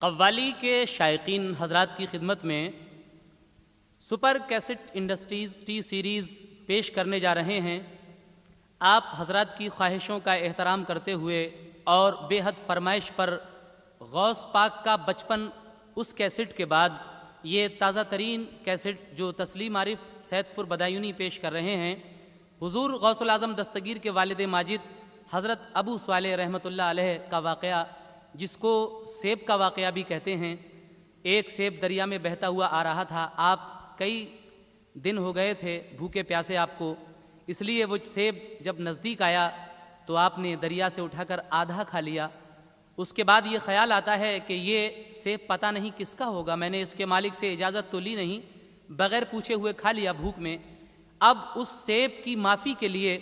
कव्वाली के शायकीन हजरात की खिदमत में super cassette industries T series पेश करने जा रहे हैं। आप हजरात की ख्वाहिशों का एहतराम करते हुए और बेहद फरमाइश पर गौस पाक का बचपन उस कैसेट के बाद ये ताज़ा तरीन कैसेट जो तस्लीम आरिफ सैदपुर बदायूनी पेश कर रहे हैं, हुजूर गौसुल आज़म दस्तगीर के वालिद माजिद हज़रत अबू स्वाले रहमतुल्लाह अलैह का वाक़या, जिसको सेब का वाक़या भी कहते हैं। एक सेब दरिया में बहता हुआ आ रहा था। आप कई दिन हो गए थे भूखे प्यासे आपको, इसलिए वो सेब जब नज़दीक आया तो आपने दरिया से उठाकर आधा खा लिया। उसके बाद ये ख्याल आता है कि ये सेब पता नहीं किसका होगा, मैंने इसके मालिक से इजाज़त तो ली नहीं, बग़ैर पूछे हुए खा लिया भूख में। अब उस सेब की माफ़ी के लिए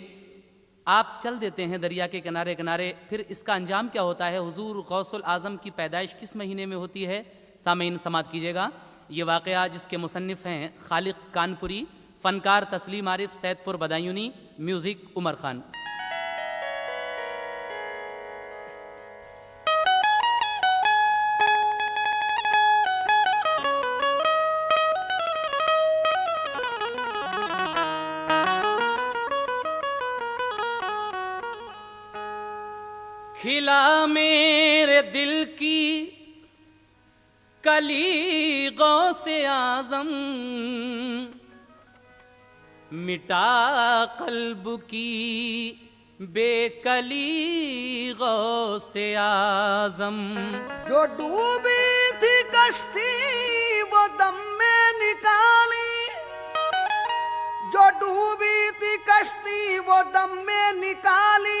आप चल देते हैं दरिया के किनारे किनारे। फिर इसका अंजाम क्या होता है? हुजूर गौसुल आज़म की पैदाइश किस महीने में होती है? सामीन समात कीजिएगा। ये वाक़या जिसके मुसन्निफ़ हैं खालिक कानपुरी, फ़नकार तस्लीम आरिफ सैदपुर बदायूनी, म्यूज़िक उमर खान। खिला मेरे दिल की कली गौसे आज़म, मिटा कल्ब की बेकली गौसे आज़म। जो डूबी थी कश्ती वो दम में निकाली, जो डूबी थी कश्ती वो दम में निकाली।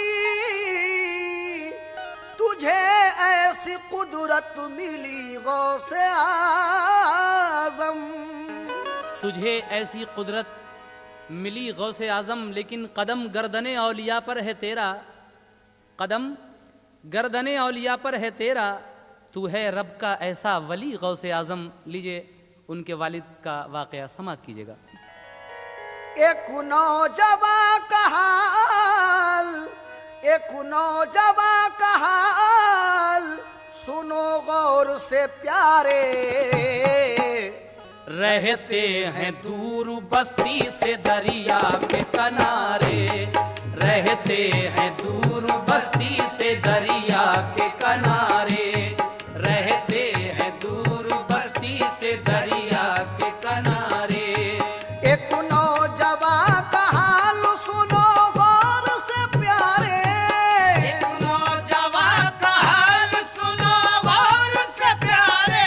तुझे ऐसी कुदरत मिली गौसे आज़म, तुझे ऐसी कुदरत मिली गौसे आज़म, लेकिन कदम गर्दने औलिया पर है तेरा, कदम गर्दने औलिया पर है तेरा, तू है रब का ऐसा वली गौसे आज़म। लीजिए उनके वालिद का वाक़या समात कीजिएगा। एक नौजवां का हाल, एक नौजवां का हाल सुनो गौर से प्यारे। रहते हैं दूर बस्ती से दरिया के किनारे, रहते हैं दूर बस्ती से दरिया के किनारे, रहते हैं दूर बस्ती से दरिया के किनारे। एक नौजवां का हाल सुनो गौर से प्यारे, एक नौजवां का हाल सुनो गौर से प्यारे।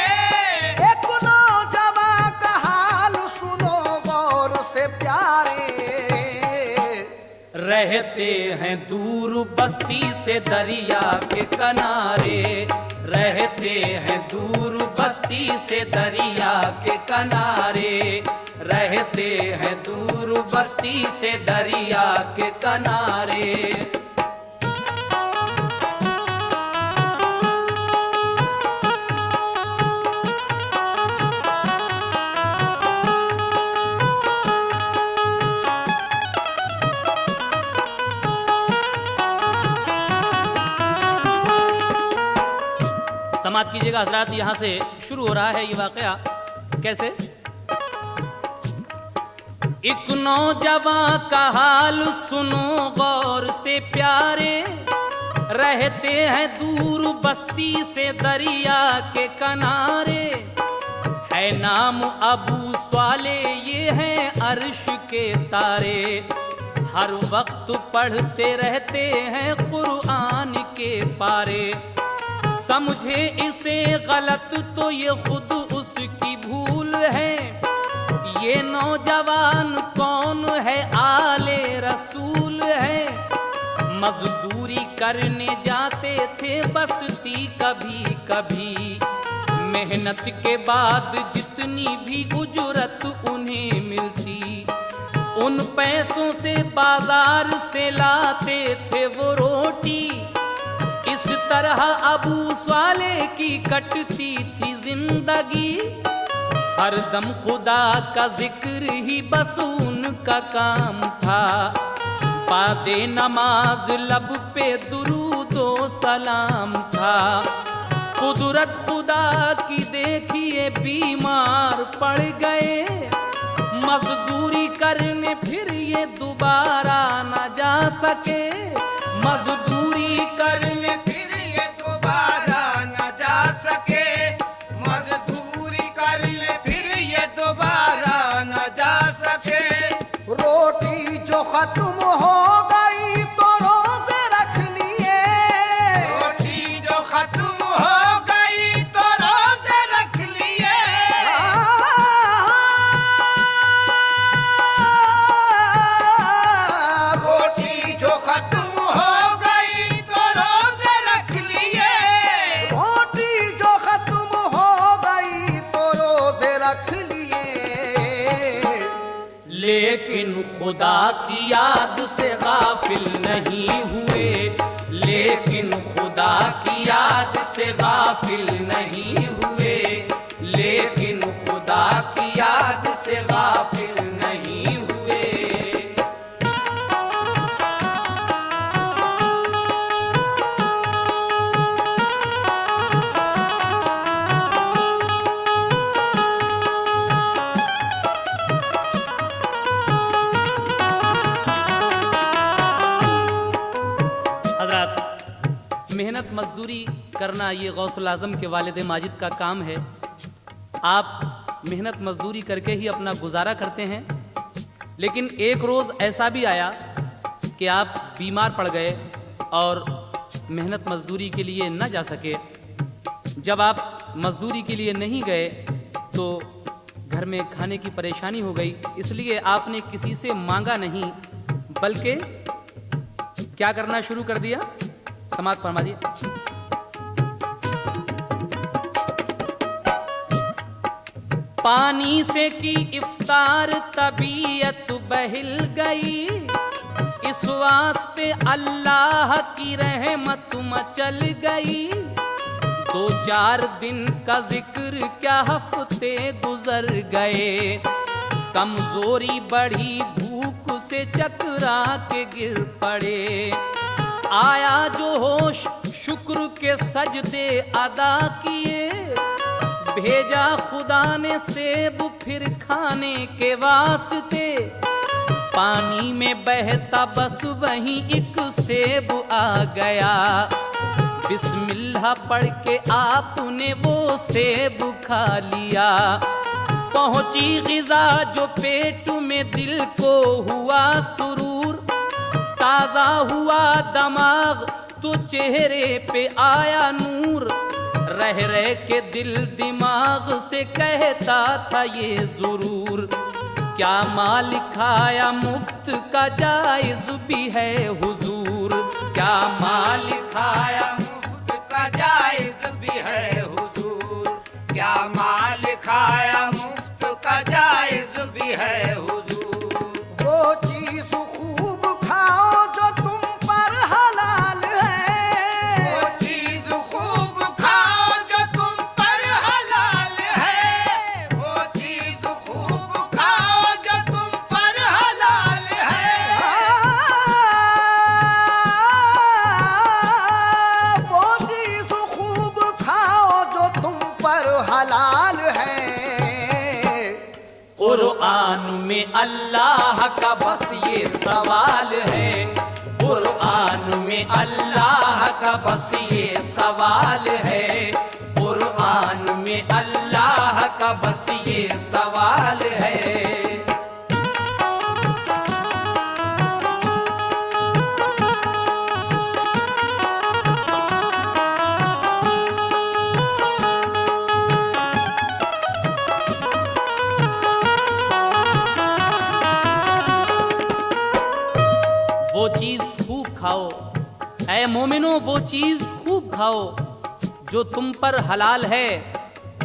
एक नौजवां का हाल सुनो गौर से प्यारे। रहते हैं दूर बस्ती से दरिया के किनारे, रहते हैं दूर बस्ती से दरिया के किनारे, रहते हैं दूर बस्ती से दरिया के किनारे। समात कीजिएगा हजरात। यहाँ से शुरू हो रहा है ये वाक़या। कैसे? एक नौजवां का हाल सुनो गौर से प्यारे, रहते हैं दूर बस्ती से दरिया के किनारे। है नाम अबू स्वाले, ये हैं अर्श के तारे, हर वक्त पढ़ते रहते हैं कुरान के पारे। समझे इसे गलत तो ये खुद उसकी भूल है, ये नौजवान कौन है? आले रसूल है। मजदूरी करने जाते थे बस्ती कभी कभी, मेहनत के बाद जितनी भी उजरत उन्हें मिलती, उन पैसों से बाजार से लाते थे वो रोटी। इस तरह अबू स्वाले की कटती थी जिंदगी, हर दम खुदा का जिक्र ही बस उनका काम था। बादे नमाज लब पे दुरूदो सलाम था, कुदरत खुदा की देखिए बीमार पड़ गए, मजदूरी करने फिर ये दोबारा न जा सके, मजदूरी करने फिर ये दोबारा न जा सके, मजदूरी करने फिर ये दोबारा न जा सके। रोटी जो खत्म हो गई तो रोजे रख लिए, रोटी जो खत्म हो गई तो रोजे रख लिए, रोटी जो खत्म हो गई तो रोजे रख लिए, रोटी जो खत्म हो गई तो रोजे रख लिए। लेकिन खुदा की याद से गाफिल नहीं हुए, लेकिन खुदा की याद से गाफिल नहीं हुए, लेकिन खुदा की याद से गाफिल नहीं हुए। हजरात, मेहनत मजदूरी करना ये गौसुल आज़म के वालिद माजिद का काम है। आप मेहनत मजदूरी करके ही अपना गुजारा करते हैं, लेकिन एक रोज़ ऐसा भी आया कि आप बीमार पड़ गए और मेहनत मजदूरी के लिए न जा सके। जब आप मजदूरी के लिए नहीं गए तो घर में खाने की परेशानी हो गई, इसलिए आपने किसी से मांगा नहीं बल्कि क्या करना शुरू कर दिया, समाप्त फरमा दिया। पानी से की इफ्तार तबीयत बहिल गई, इस वास्ते अल्लाह की रहमत मचल गई। 2-4 दिन का जिक्र क्या हफ्ते गुजर गए, कमजोरी बढ़ी भूख से चकरा के गिर पड़े। आया जो होश शुक्र के सजदे अदा किए, भेजा खुदा ने सेब फिर खाने के वास्ते। पानी में बहता बस वहीं एक सेब आ गया, बिस्मिल्लाह पढ़ के आपने वो सेब खा लिया। पहुंची गिजा जो पेट में, दिल को हुआ सुरूर। ताजा हुआ दिमाग तो चेहरे पे आया नूर। रह रह के दिल दिमाग से कहता था ये जरूर, क्या माल खाया मुफ्त का जायज भी है हुजूर। क्या माल खाया मुफ्त का जायज भी है हुजूर, क्या माल खाया मुफ्त का जायज भी है हुजूर। वो चीज खूब खाओ जो तुम पर हलाल है, वो चीज खूब खाओ जो तुम पर हलाल है, वो चीज खूब खाओ जो तुम पर हलाल है। वो चीज खूब खाओ जो तुम पर हलाल है। कुरान में अल्लाह का बस ये सवाल है, कुरान में अल्लाह का बस ये सवाल है, कुरान में अल्लाह का बस ये सवाल है। वो चीज खूब खाओ, ऐ मोमिनो वो चीज खूब खाओ जो तुम पर हलाल है।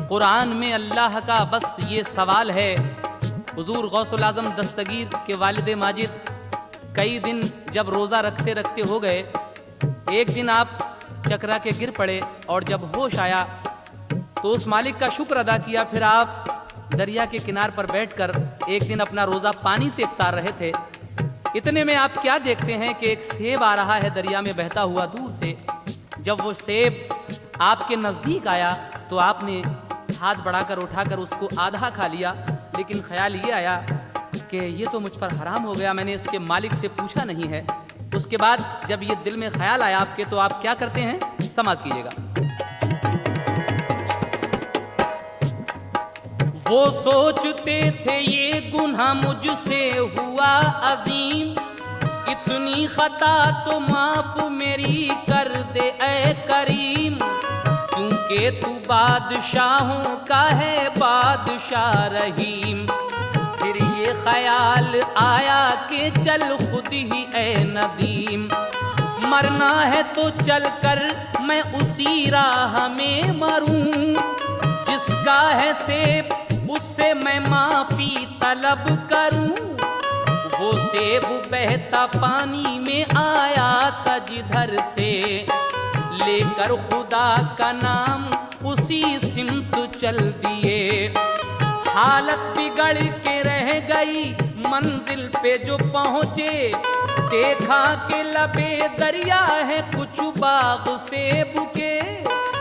कुरान में अल्लाह का बस ये सवाल है। हुजूर गौसुल आज़म दस्तगीर के वालिद माजिद कई दिन जब रोज़ा रखते रखते हो गए, एक दिन आप चकरा के गिर पड़े और जब होश आया तो उस मालिक का शुक्र अदा किया। फिर आप दरिया के किनार पर बैठकर एक दिन अपना रोज़ा पानी से इफ्तार रहे थे। इतने में आप क्या देखते हैं कि एक सेब आ रहा है दरिया में बहता हुआ दूर से। जब वो सेब आपके नज़दीक आया तो आपने हाथ बढ़ाकर उठाकर उसको आधा खा लिया, लेकिन ख्याल ये आया कि ये तो मुझ पर हराम हो गया, मैंने इसके मालिक से पूछा नहीं है। उसके बाद जब ये दिल में ख्याल आया आपके, तो आप क्या करते हैं, समाप्त कीजिएगा। वो सोचते थे ये गुनाह मुझसे हुआ अजीम, इतनी खता तो माफ मेरी कर दे ऐ करीम, क्योंकि तू बादशाहों का है बादशाह रहीम। फिर ये ख्याल आया कि चल खुद ही ऐ नदीम, मरना है तो चल कर मैं उसी राह में मरूं, जिसका है सेब उससे मैं माफी तलब करूं। वो सेब बहता पानी में आया था जिधर से, लेकर खुदा का नाम उसी सिमत चल दिए। हालत बिगड़ के रह गई मंजिल पे जो पहुंचे, देखा कि लबे दरिया है कुछ बाग सेब के,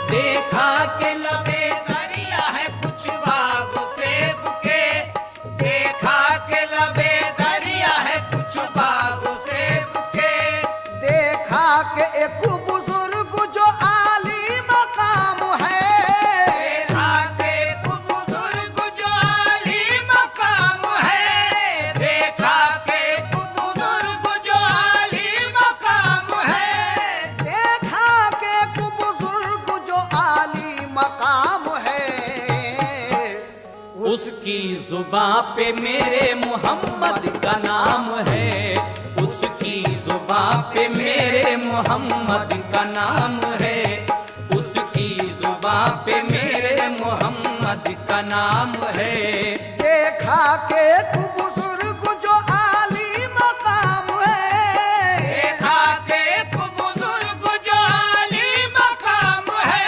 देखा के लबे दरिया है कुछ बाग सेब के, देखा के लबे दरिया है कुछ बाग सेब के। देखा कि एक बुजुर्ग जो आली मकाम है, देखा के एक बुजुर्ग जो आली मकाम है, देखा के एक बुजुर्ग जो आली मकाम है, देखा कि एक बुजुर्ग जो आली मकाम है, उसकी जुबां पे मेरे मोहम्मद का नाम है, उसकी जुबां पे मेरे मोहम्मद का नाम है, उसकी जुबां पे मेरे मोहम्मद का नाम है। देखा कि एक बुजुर्ग जो आली मकाम है, देखा के एक बुजुर्ग जो आली मकाम है,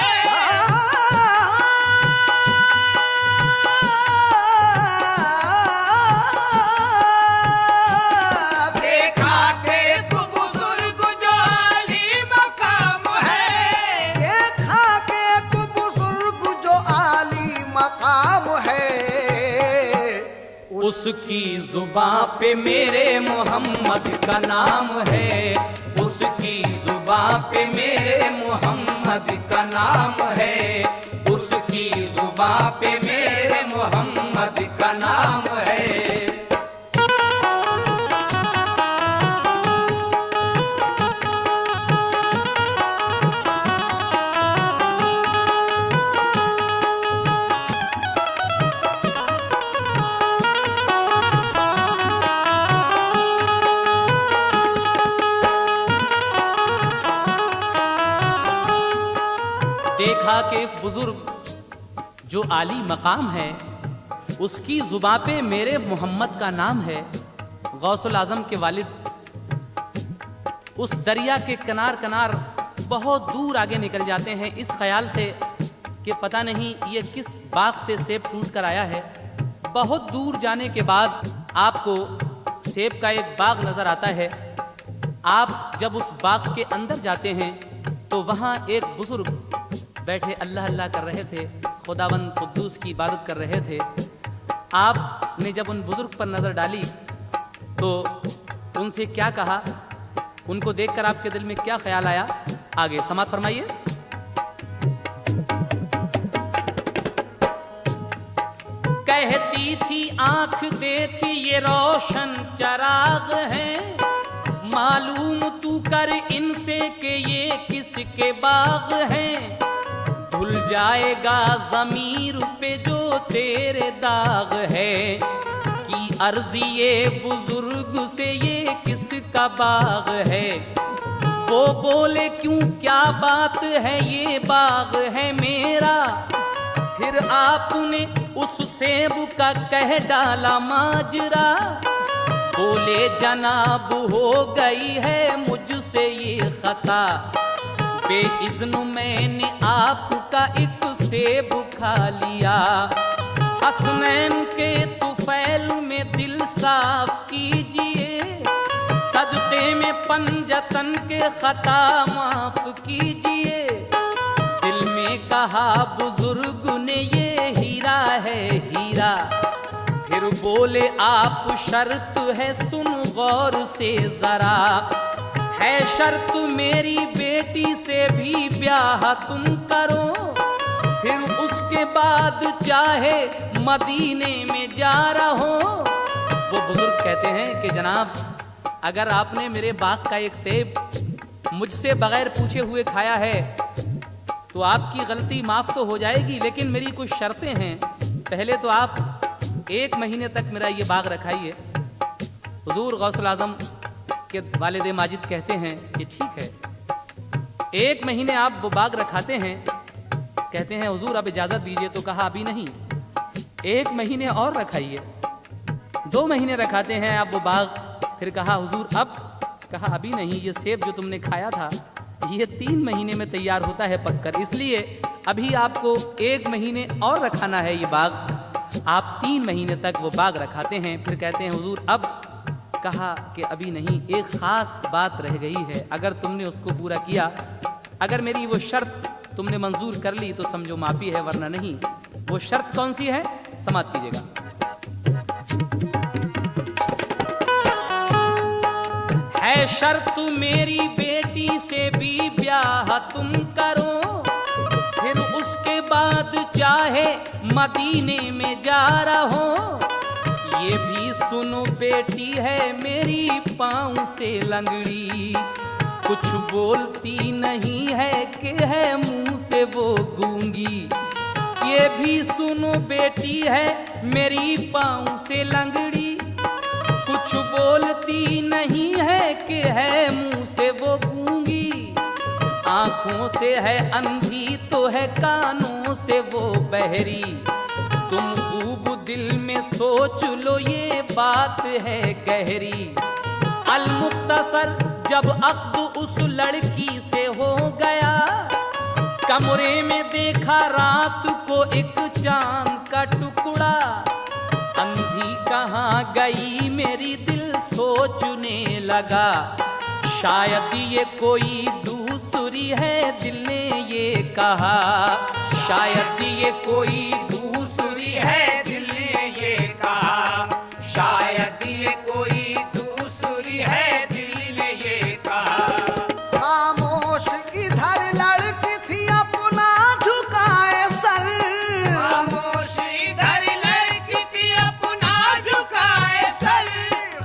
देखा के एक बुजुर्ग जो आली मकाम है, देखा कि एक बुजुर्ग जो आली मकाम है, उसकी जुबां पे मेरे मोहम्मद का नाम है, उसकी जुबां पे मेरे मोहम्मद का नाम है, उसकी जुबां पे मेरे मोहम्मद का नाम है। देखा कि एक बुजुर्ग जो आली मकाम है, उसकी जुबां पे मेरे मोहम्मद का नाम है। गौसुल आजम के वालिद उस दरिया के किनार किनार बहुत दूर आगे निकल जाते हैं, इस ख्याल से कि पता नहीं ये किस बाग से सेब टूट कर आया है। बहुत दूर जाने के बाद आपको सेब का एक बाग नजर आता है। आप जब उस बाग के अंदर जाते हैं तो वहाँ एक बुजुर्ग बैठे अल्लाह अल्लाह कर रहे थे, खुदावंद कुद्दूस की इबादत कर रहे थे। आपने जब उन बुजुर्ग पर नज़र डाली तो उनसे क्या कहा, उनको देखकर आपके दिल में क्या ख्याल आया, आगे समात फरमाइए। कहती थी आंख देख ये रोशन चराग है, मालूम तू कर इनसे कि ये किसके बाग हैं। धुल जाएगा ज़मीर पे जो तेरे दाग है, कि अर्ज़ी ये बुजुर्ग से ये किसका बाग है। वो बोले क्यों क्या बात है, ये बाग है मेरा। फिर आपने उस सेब का कह डाला माजरा। बोले जनाब हो गई है मुझसे ये खता, बेइज़्न मैंने आपका एक सेब खा लिया। हसनैन के तुफैल में दिल साफ कीजिए, सदक़े में पंजतन के खता माफ कीजिए। दिल में कहा बुजुर्ग ने ये हीरा है हीरा। फिर बोले आप शर्त है सुन गौर से जरा, है शर्त मेरी बेटी से भी ब्याह तुम करो, फिर उसके बाद चाहे मदीने में जा रहो। वो बुजुर्ग कहते हैं कि जनाब, अगर आपने मेरे बाग का एक सेब मुझसे बगैर पूछे हुए खाया है तो आपकी गलती माफ तो हो जाएगी, लेकिन मेरी कुछ शर्तें हैं। पहले तो आप 1 महीने तक मेरा ये बाग रखाइए। हुजूर गौसुल आजम के वालिद माजिद कहते हैं कि ठीक है। 1 महीने आप वो बाग रखाते हैं, कहते हैं हुजूर अब इजाज़त दीजिए, तो कहा अभी नहीं, 1 महीने और रखाइए। 2 महीने रखाते हैं आप वो बाग, फिर कहा हुजूर अब, कहा अभी नहीं, ये सेब जो तुमने खाया था ये 3 महीने में तैयार होता है पककर, इसलिए अभी आपको 1 महीने और रखाना है ये बाग। आप 3 महीने तक वो बाग रखाते हैं, फिर कहते हैं हुजूर अब, कहा कि अभी नहीं, एक ख़ास बात रह गई है, अगर तुमने उसको पूरा किया, अगर मेरी वो शर्त तुमने मंजूर कर ली तो समझो माफ़ी है, वरना नहीं। वो शर्त कौन सी है, समाप्त कीजिएगा। है शर्त मेरी बेटी से भी ब्याह तुम करो, फिर उसके बाद चाहे मदीने में जा रहो। ये भी सुनो बेटी है मेरी पाँव से लंगड़ी, कुछ बोलती नहीं है कि है मुंह से वो गूंगी। ये भी सुनो बेटी है मेरी पाँव से लंगड़ी, कुछ बोलती नहीं है कि है मुंह से वो गूंगी। आंखों से है अंधी तो है कानों से वो बहरी, तुम खूब दिल में सोच लो ये बात है गहरी। अल मुख्तसर जब अक्द उस लड़की से हो गया, कमरे में देखा रात को एक चांद का टुकड़ा। अंधी कहाँ गई मेरी दिल सोचने लगा, शायद ये कोई दूसरी है दिल ने ये कहा, शायद ये कोई दूसरी है दिल ने ये कहा, शायद ये कोई दूसरी है दिल ने ये कहा। खामोश इधर लड़की थी अपना झुकाए सर, खामोश इधर लड़की थी अपना झुकाए सर,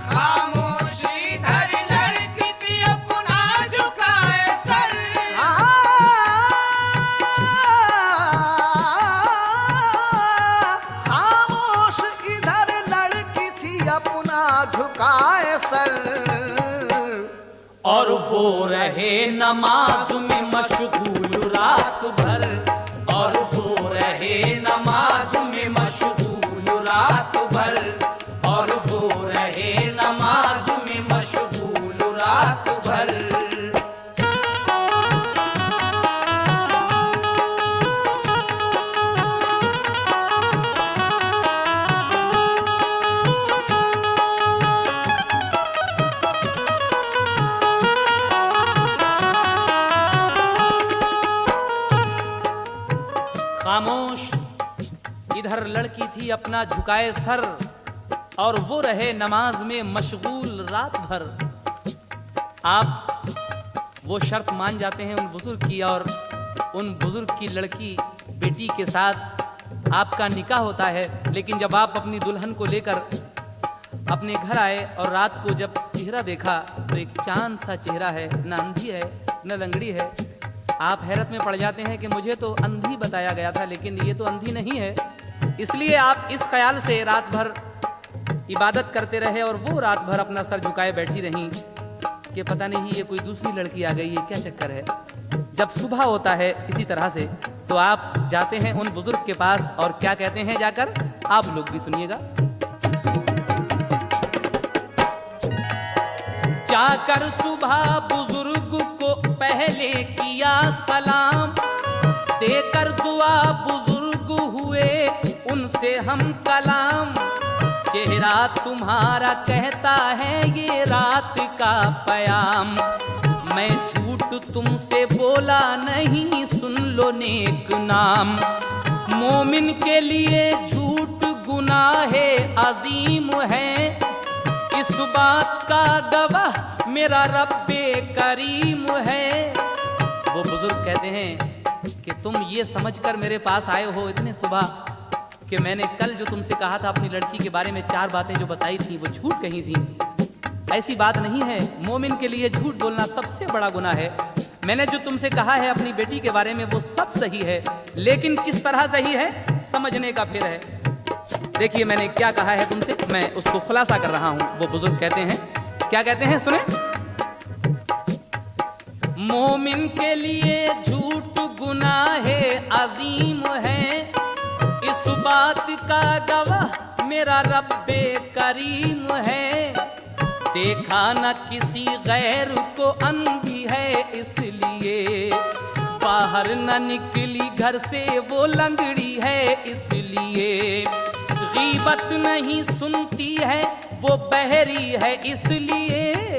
खामोश इधर लड़की थी अपना झुकाए सर। खामोश इधर लड़की थी अपना झुकाए सर। और वो रहे नमाज में मशगूल रात भर, और वो रहे नमाज में मशगूल रात भर, और वो रहे नमाज में मशगूल रात भर। खामोश इधर लड़की थी अपना झुकाए सर, और वो रहे नमाज में मशगूल रात भर। आप वो शर्त मान जाते हैं उन बुजुर्ग की, और उन बुजुर्ग की लड़की बेटी के साथ आपका निकाह होता है। लेकिन जब आप अपनी दुल्हन को लेकर अपने घर आए और रात को जब चेहरा देखा तो एक चांद सा चेहरा है, न अंधी है न लंगड़ी है। आप हैरत में पड़ जाते हैं कि मुझे तो अंधी बताया गया था, लेकिन ये तो अंधी नहीं है। इसलिए आप इस ख्याल से रात भर इबादत करते रहे और वो रात भर अपना सर झुकाए बैठी रहीं कि पता नहीं ये कोई दूसरी लड़की आ गई है, क्या चक्कर है। जब सुबह होता है इसी तरह से तो आप जाते हैं उन बुजुर्ग के पास और क्या कहते हैं जाकर, आप लोग भी सुनिएगा। जाकर सुबह बुजुर्ग को पहले किया सलाम, देकर दुआ बुजुर्ग हुए उनसे हम कलाम। चेहरा तुम्हारा कहता है ये रात का पयाम, मैं झूठ झूठ तुमसे बोला नहीं, सुन लो नेक नाम। मोमिन के लिए झूठ गुनाहे अजीम है, इस बात का गवाह मेरा रब्बे करीम है। वो बुजुर्ग कहते हैं कि तुम ये समझकर मेरे पास आए हो इतने सुबह कि मैंने कल जो तुमसे कहा था अपनी लड़की के बारे में 4 बातें जो बताई थी वो झूठ कही थी। ऐसी बात नहीं है, मोमिन के लिए झूठ बोलना सबसे बड़ा गुनाह है। मैंने जो तुमसे कहा है अपनी बेटी के बारे में वो सब सही है, लेकिन किस तरह सही है समझने का फिर है। देखिए मैंने क्या कहा है तुमसे, मैं उसको खुलासा कर रहा हूं। वो बुजुर्ग कहते हैं, क्या कहते हैं सुने। मोमिन के लिए झूठ गुनाहे अजीम है, इस बात का गवाह मेरा रब्बे करीम है। देखा न किसी गैर को अंधी है, इसलिए बाहर न निकली घर से वो लंगड़ी है। इसलिए गीबत नहीं सुनती है वो बहरी है, इसलिए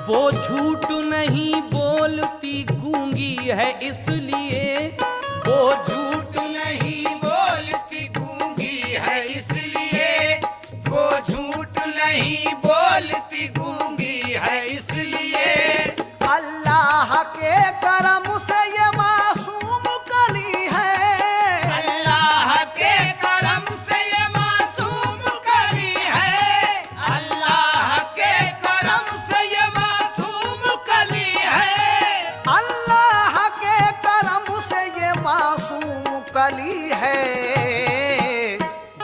वो झूठ नहीं बोलती गूंगी है। इसलिए वो झूठ नहीं बोलती गूंगी है, इसलिए वो झूठ नहीं बोलती गूंगी है। इसलिए अल्लाह के करम से ये मासूम कली है, अल्लाह के करम से ये मासूम कली है, अल्लाह के करम से ये मासूम कली है, अल्लाह के करम से ये मासूम कली है।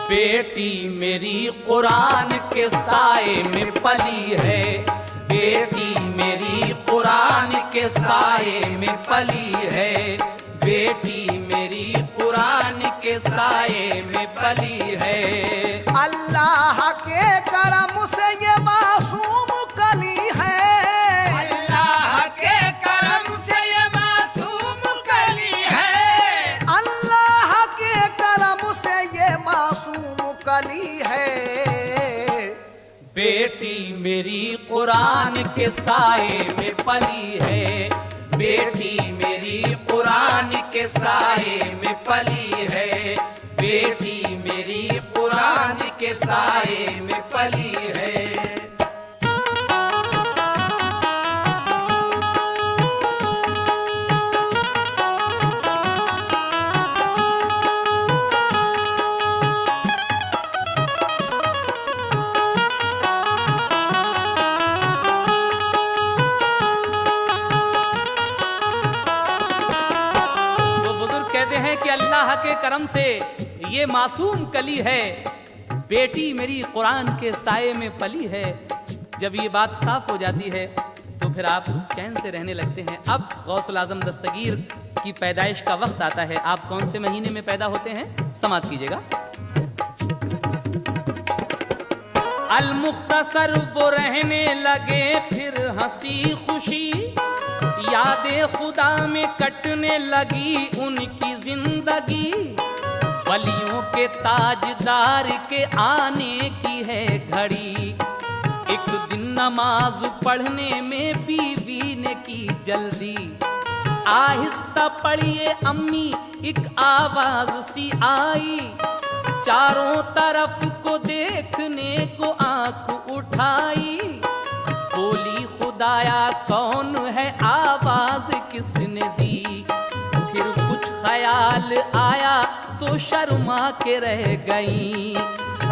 बेटी मेरी कुरान के साए में पली है, बेटी मेरी कुरान के साए में पली है, बेटी मेरी कुरान के साए में पली है। अल्लाह के करम से ये मासूम कली है, अल्लाह के करम से ये मासूम कली है, अल्लाह के करम से ये मासूम कली है। बेटी मेरी कुरान के साए में पली है, बेटी मेरी कुरान के साए में पली है, बेटी मेरी कुरान के साए में पली है। कि अल्लाह के करम से ये मासूम कली है, बेटी मेरी कुरान के साए में पली है। जब ये बात साफ हो जाती है तो फिर आप चैन से रहने लगते हैं। अब गौसुल आजम दस्तगीर की पैदाइश का वक्त आता है। आप कौन से महीने में पैदा होते हैं समाप्त कीजिएगा। अल मुख्तसर वो रहने लगे फिर हंसी खुशी, यादें खुदा में कटने लगी उनकी जिंदगी। वलियों के ताजदार के आने की है घड़ी, एक दिन नमाज पढ़ने में बीवी ने की जल्दी। आहिस्ता पढ़िए अम्मी एक आवाज सी आई, चारों तरफ को देखने को आंख उठाई। बोली खुदाया कौन है आवाज किसने दी। फिर कुछ ख्याल आया तो शर्मा के रह गई।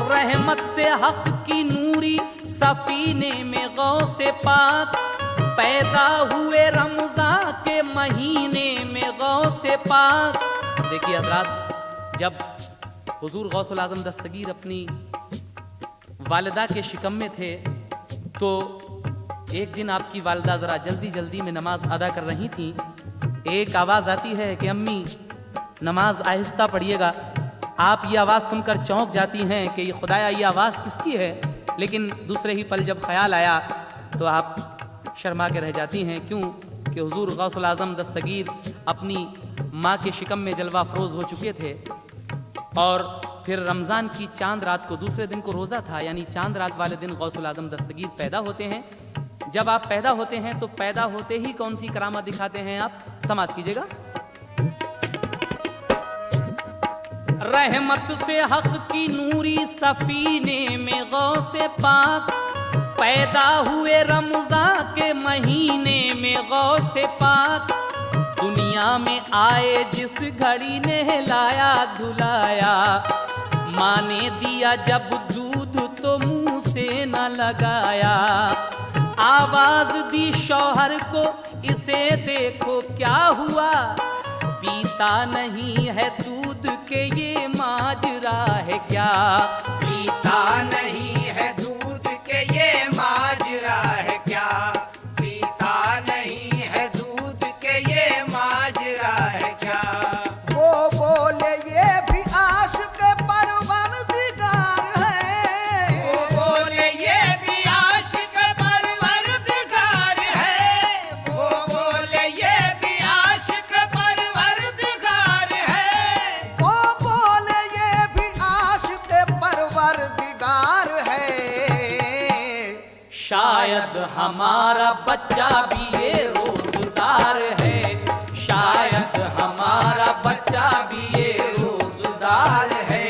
रहमत से हक की नूरी सफीने में गौसे पाक, पैदा हुए रमजान के महीने में गौसे पाक। देखिए हज़रात, जब हुजूर गौसुल आजम दस्तगीर अपनी वालिदा के शिकम में थे तो एक दिन आपकी वालिदा ज़रा जल्दी जल्दी में नमाज अदा कर रही थी। एक आवाज़ आती है कि अम्मी नमाज आहिस्ता पढ़िएगा। आप ये आवाज़ सुनकर चौंक जाती हैं कि ये खुदाया ये आवाज़ किसकी है। लेकिन दूसरे ही पल जब ख्याल आया तो आप शर्मा के रह जाती हैं। क्यों कि हुजूर गौसुल आजम दस्तगीर अपनी माँ के शिकम में जलवा अफरोज़ हो चुके थे और फिर रमज़ान की चांद रात को दूसरे दिन को रोज़ा था, यानी चांद रात वाले दिन गौसुल आजम दस्तगीर पैदा होते हैं। जब आप पैदा होते हैं तो पैदा होते ही कौन सी करामत दिखाते हैं आप? समाप्त कीजिएगा। रहमत से हक की नूरी सफीने में गौसे पाक, पैदा हुए रमज़ान के महीने में गौसे पाक, दुनिया में आए जिस घड़ी ने लाया धुलाया, माँ ने दिया जब दूध तो मुंह से न लगाया, आवाज दी शौहर को इसे देखो क्या हुआ, पीता नहीं है दूध के ये माजरा है क्या, पीता नहीं है दूध के ये माजरा है क्या, पीता नहीं है दूध के ये माजरा है क्या। वो बोले ये भी आशिक परवरदिगार है, वो बोले ये भी आशिक परवरदिगार है, वो बोले ये भी आशिक परवरदिगार है, वो बोले ये भी आशिक परवरदिगार है। शायद हमारा बच्चा भी ये रोजगार है, शायद हमारा बच्चा भी ये रोजगार है,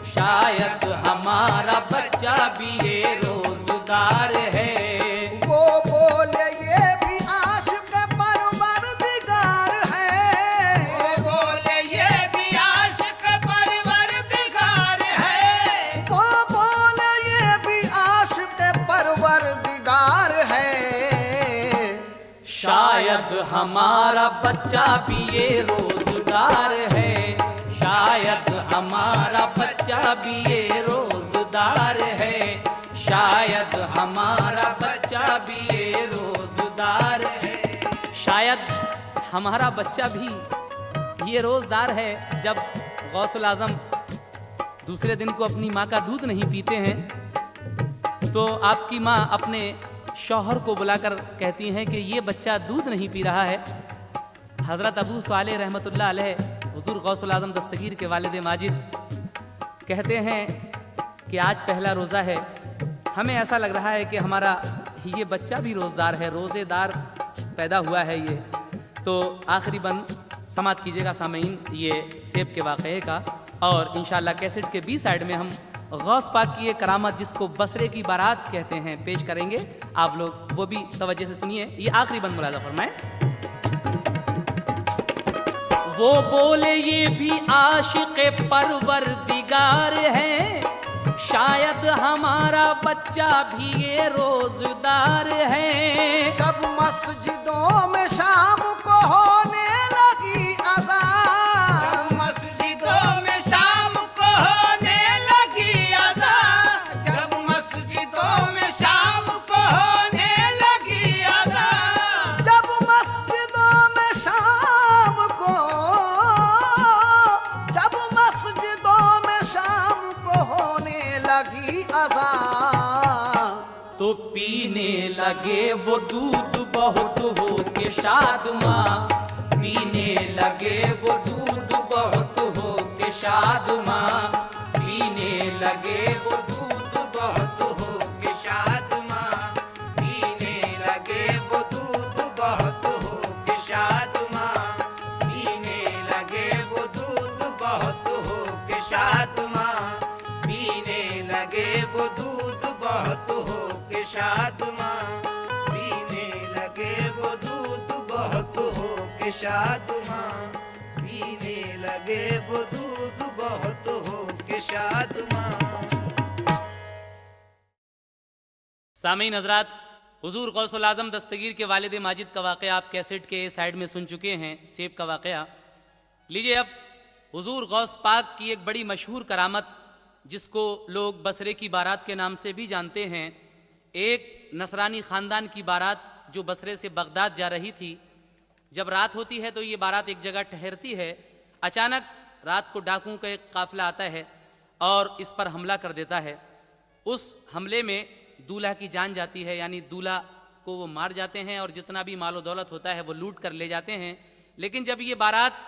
शायद हमारा बच्चा भी ये रोजगार है। वो बोले ये भी आशिक परवरदिगार है, वो बोले ये भी आशिक परवरदिगार है, वो बोले ये भी आशिक परवरदिगार है। शायद हमारा बच्चा भी ये रोजगार है, शायद हमारा बच्चा भी ये रोजगार है, शायद हमारा बच्चा भी ये रोजगार है। शायद हमारा बच्चा भी ये रोजगार है। जब गौसुल आजम दूसरे दिन को अपनी माँ का दूध नहीं पीते हैं तो आपकी माँ अपने शौहर को बुलाकर कहती हैं कि ये बच्चा दूध नहीं पी रहा है। हज़रत अबू सालेह रहमतुल्लाह अलैह हुज़ूर गौसुल आज़म दस्तगीर के वालिद माजिद कहते हैं कि आज पहला रोज़ा है, हमें ऐसा लग रहा है कि हमारा ये बच्चा भी रोज़दार है, रोज़ेदार पैदा हुआ है ये। तो आखिरी बंद समाप्त कीजिएगा सामीन ये सेब के वाक़े का, और इंशाअल्लाह कैसेट के बी साइड में हम गौस पाक की ये करामत जिसको बसरे की बारात कहते हैं पेश करेंगे। आप लोग वो भी तवज्जो से सुनिए। ये आखिरी बंद मुलाज़ा फरमाएं। वो बोले ये भी आशिक परवरदिगार है, शायद हमारा बच्चा भी ये रोजदार है। जब मस्जिदों में शाम को होने लगी अज़ान, मस्जिदों में शाम को होने लगी अज़ान, जब मस्जिदों में शाम को होने लगी अज़ान, जब मस्जिदों में शाम को, जब मस्जिदों में शाम को होने लगी अज़ान, तो पीने लगे वो दूध बहुत हो के शाद माँ, पीने लगे वो दूध बहुत हो के शाद माँ, पीने लगे वो दूध बहुत हो के शाद माँ, पीने लगे वो दूध बहुत हो के शाद माँ, पीने लगे वो दूध बहुत हो के शाद माँ, पीने लगे वो दूध बहुत हो के शाद माँ, पीने लगे वो दूध बहुत हो के शाद माँ, पीने लगे वो दूध बहुत हो के शाद माँ। सामीन हजरात, हुजूर गौसुल आज़म दस्तगीर के वालिद माजिद का वाक़या आप कैसेट के साइड में सुन चुके हैं, सेब का वाक़या। लीजिए अब हुजूर गौस पाक की एक बड़ी मशहूर करामत जिसको लोग बसरे की बारात के नाम से भी जानते हैं। एक नसरानी ख़ानदान की बारात जो बसरे से बगदाद जा रही थी, जब रात होती है तो ये बारात एक जगह ठहरती है। अचानक रात को डाकुओं का एक काफ़िला आता है और इस पर हमला कर देता है। उस हमले में दूल्हा की जान जाती है, यानी दूल्हा को वो मार जाते हैं और जितना भी मालो दौलत होता है वो लूट कर ले जाते हैं। लेकिन जब ये बारात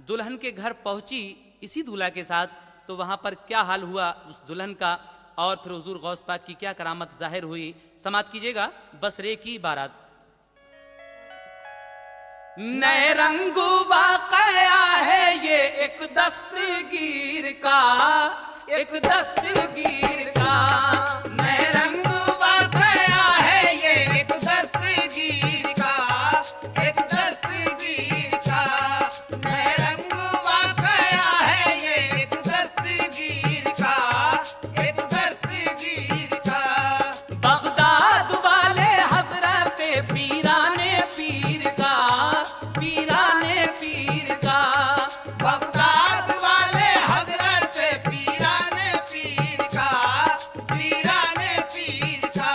दुल्हन के घर पहुंची इसी दूल्हा के साथ, तो वहाँ पर क्या हाल हुआ उस दुल्हन का और फिर हुजूर गौस पाक की क्या करामत जाहिर हुई, समात कीजिएगा बसरे की बारात। नए रंगू वाकया है ये एक दस्तगीर का, एक दस्तगीर का। नए रंगू वाकया है ये एक दस्तगीर का, एक दस्तगीर का। नए रंगू वाकया है ये एक दस्तगीर का, एक दस्तगीर का। बगदाद वाले हजरत पीराने पीर का, पीराने पीर का। बगदाद वाले हजरत पीराने पीर का, पीराने पीर का।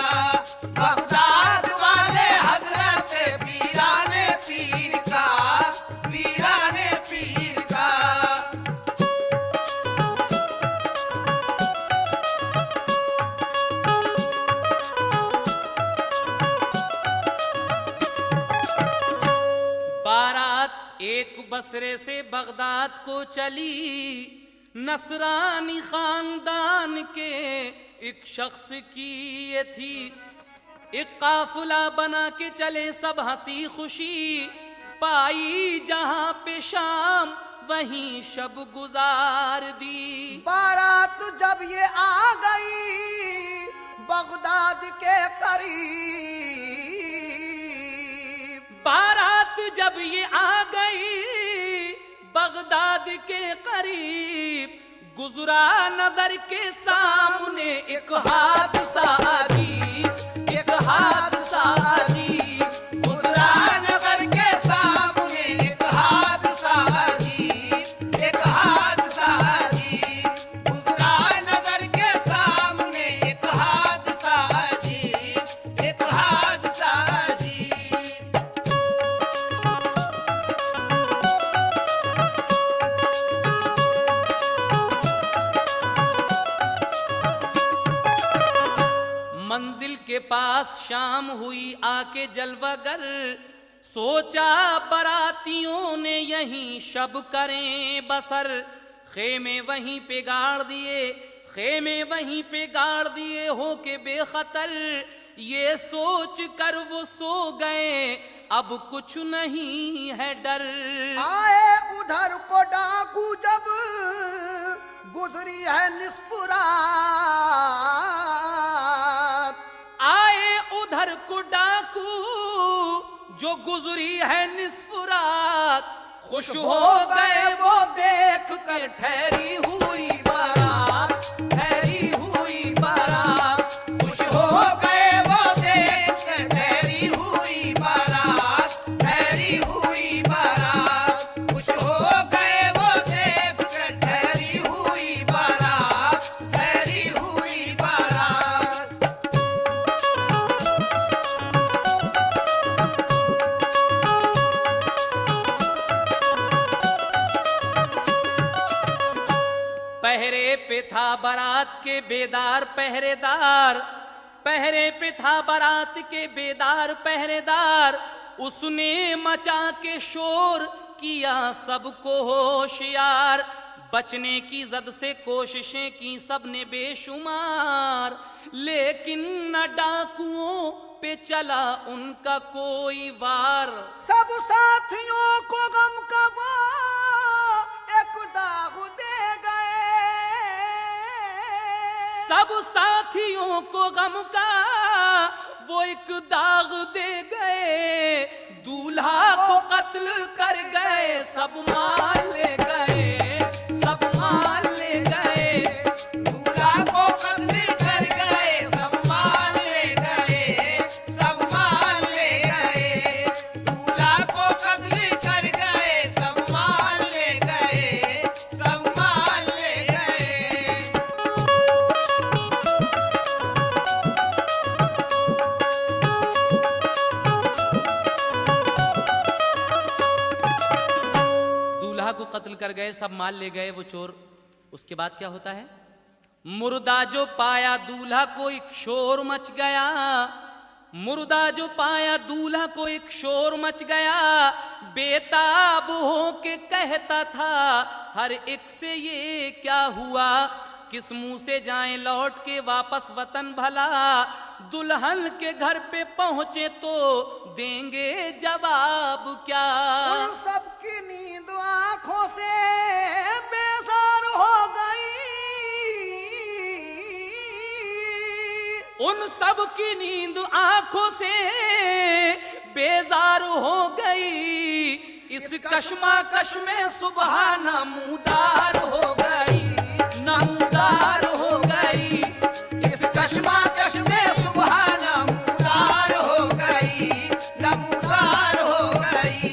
बगदाद वाले हजरत पीराने पीर का, पीराने पीर का। बारात एक बसरे से बगदाद को चली, नसरानी खानदान के एक शख्स की ये थी। एक काफिला बना के चले सब हंसी खुशी, पाई जहां पे शाम वहीं शब गुजार दी। बारात जब ये आ गई बगदाद के करीब, बारात जब ये आ गई बगदाद के करीब, गुजरा नजर के सामने एक हादसा अजीब, एक हादसा अजीब। गुजरा नगर के सामने एक हादसा अजीब, एक हादसा अजीब। गुजरा नगर के सामने एक हादसा अजीब, एक हादसा अजीब। मंजिल के पास शाम हुई आके जलवागर, सोचा बरातियों ने यहीं शब करें बसर। खेमे वहीं पे गाड़ दिए, खेमे वहीं पे गाड़ दिए हो के बेखतर। ये सोच कर वो सो गए अब कुछ नहीं है डर। आए उधर को डाकू जब गुजरी है निस्फ रात, आए उधर को डाकू जो गुजरी है निस्फ रात। खुश हो गए वो देख कर ठहरी हुई बारात, ठहरी हुई बारात। खुश हो गए वो देख कर ठहरी हुई बारात, ठहरी हुई बारात। खुश हो गए वो देख कर ठहरी हुई बारात, ठहरी हुई बारात। पहरे पे था बारात के बेदार पहरेदार, पहरे पे था बारात के बेदार पहरेदार। उसने मचा के शोर किया सबको होशियार, बचने की जद से कोशिशें की सबने बेशुमार। लेकिन न डाकुओं पे चला उनका कोई वार। सब साथियों को गम का वो एक दाग दे गए, सब साथियों को गम का वो एक दाग दे गए। दूल्हा को कत्ल कर गए, सब मार ले गए, सब मार ले गए। दूल्हा को कत्ल कर गए, सब मार ले गए, सब मार ले गए। दूल्हा को कत्ल कर गए, सब मार ले गए, सब मार ले गए। दूल्हा को कत्ल कर गए, सब मार ले गए वो चोर। उसके बाद क्या होता है? मुर्दा जो पाया दूल्हा को एक शोर मच गया, मुर्दा जो पाया दूल्हा को एक शोर मच गया। बेताब हो के कहता था हर एक से ये क्या हुआ। किस मुंह से जाएं लौट के वापस वतन भला, दुल्हन के घर पे पहुंचे तो देंगे जवाब क्या। उन सबकी नींद आंखों से बेजार हो गई, उन सब की नींद आंखों से बेजार हो गई, इस कश्मकश में सुबह नमूदार हो गई, नमूदार हो गई। इस कश्मकश में सुबह नमूदार हो गई, नमूदार हो गई।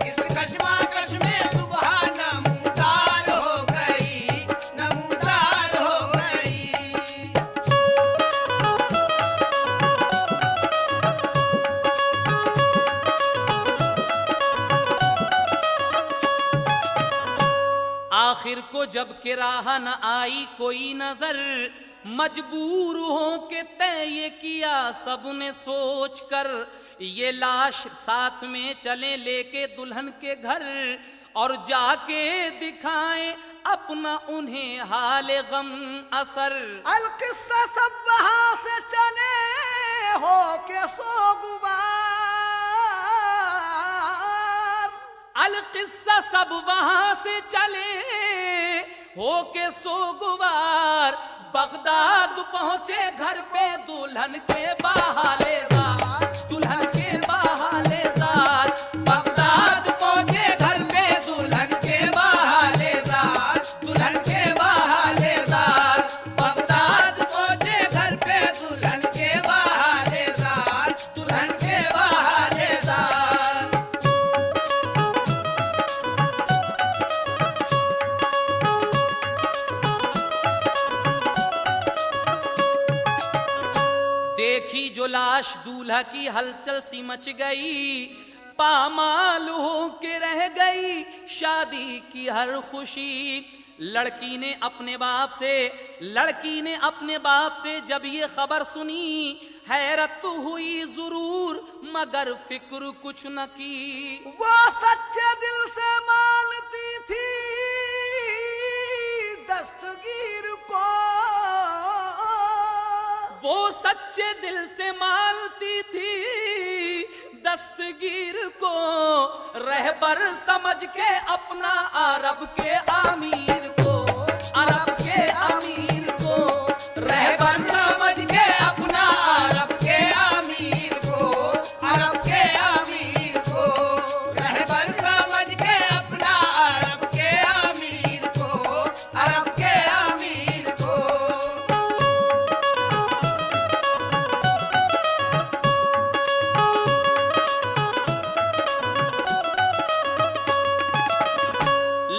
इस कश्मकश में सुबह नमूदार हो गई, नमूदार हो गई। आखिर को जब के राह न आई कोई नजर, मजबूर हो के तय ये किया सबने सोच कर, ये लाश साथ में चले लेके दुल्हन के घर, और जाके दिखाएं अपना उन्हें हाल गम असर। अलकिस्सा सब वहां से चले हो के सोगवार, अलकिस्सा सब वहां से चले हो के सोगवार, बगदाद पहुंचे घर पे दुल्हन के बहालेदार, दुल्हन के बहालेदार, बगदाद पहुंचे घर पे दुल्हन के बहालेदार, दुल्हन के बहालेदार। बगदाद पहुंचे घर पे दुल्हन के बहालेदार, दुल्हन के बहालेदार। देखी जो लाश दूल्हा की हलचल सी मच गई, पामाल हो के रह गई शादी की हर खुशी। लड़की ने अपने बाप से, लड़की ने अपने बाप से जब ये खबर सुनी, हैरत हुई जरूर मगर फिक्र कुछ न की। वो सच्चे दिल से मानती थी दस्तगीर को, वो सच्चे दिल से मानती थी दस्तगीर को, रहबर समझ के अपना अरब के अमीर को, अरब के अमीर को, रहबर समझ के अपना अरब के अमीर को, अरब के अमीर को। रहबर समझ के अपना अरब के अमीर को, अरब के अमीर को।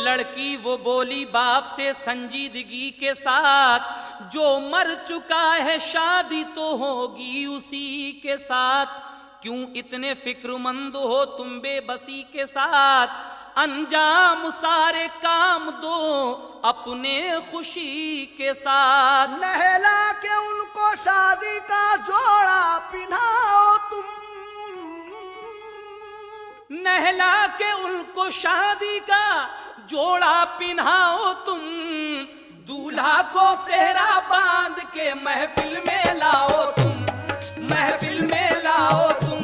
लड़की वो बोली बाप से संजीदगी के साथ, जो मर चुका है शादी तो होगी उसी के साथ। क्यों इतने फिक्रमंद हो तुम बेबसी के साथ, अंजाम सारे काम दो अपने खुशी के साथ। नहला के उनको शादी का जोड़ा पिन्हाओ तुम, नहला के उनको शादी का जोड़ा पिन्हाओ तुम, दूल्हा को सेहरा बांध के महफिल में लाओ तुम, महफिल में लाओ तुम,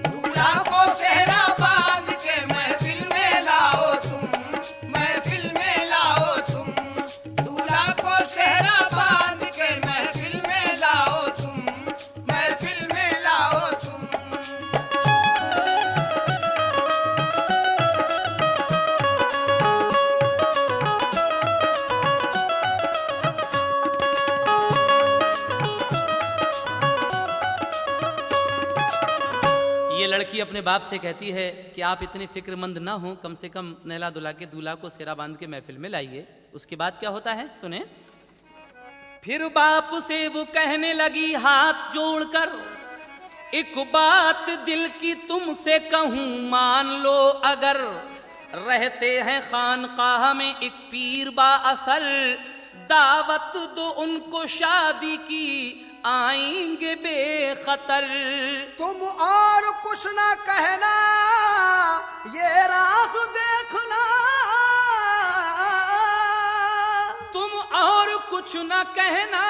दूल्हा को सेहरा बांध के महफिल में लाओ तुम, महफिल में लाओ तुम। दूल्हा को सेहरा बांध के महफिल में लाओ तुम, महफिल में लाओ तुम। ये लड़की अपने बाप से कहती है कि आप इतने फिक्रमंद ना हो, कम से कम नहला दुल्हा के दूल्हा को सेहरा बांध के महफिल में लाइए। उसके बाद क्या होता है सुने। फिर बाप से वो कहने लगी हाथ जोड़कर, एक बात दिल की तुमसे कहूं मान लो अगर, रहते हैं खानकाह में एक पीर बा असर, दावत दो उनको शादी की आएंगे बेखतर। तुम और कुछ ना कहना ये राज देखना, तुम और कुछ कुछ न कहना,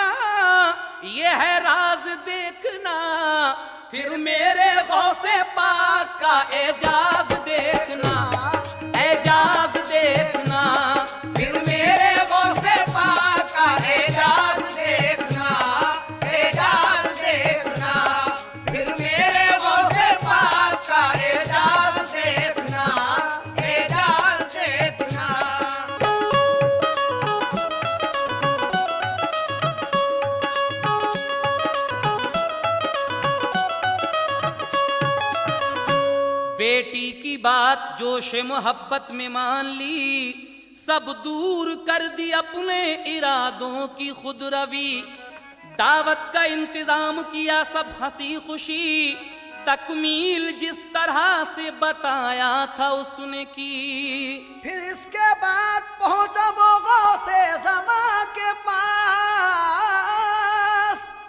ये है राज देखना, फिर मेरे गौसे पाक का एजाज देखना, एजाज देखना, फिर मेरे गौसे पाक का एजाज देखना, एजाज देखना, फिर मेरे गौसे पाक का एजाज देखना, एजाज देखना। बेटी की बात जोशे मोहब्बत में मान ली, सब दूर कर दी अपने इरादों की खुद रवि, दावत का इंतजाम किया सब हंसी खुशी, तकमील जिस तरह से बताया था उसने की। फिर इसके बाद पहुंचा वो गौसे ज़मा के पास,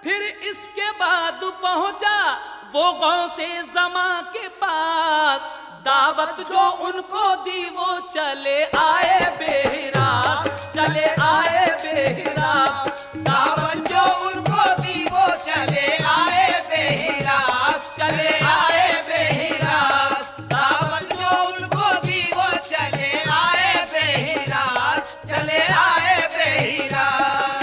फिर इसके बाद पहुंचा वो गौसे ज़मा के पास, दावत जो उनको दी वो चले आए बेहिरास, चले आए बेहिरास, दावत जो उनको दी वो चले आए बेहिरास, चले आए बेहिरास, दावत जो उनको दी वो चले आए बेहिरास, चले आए बेहिरास।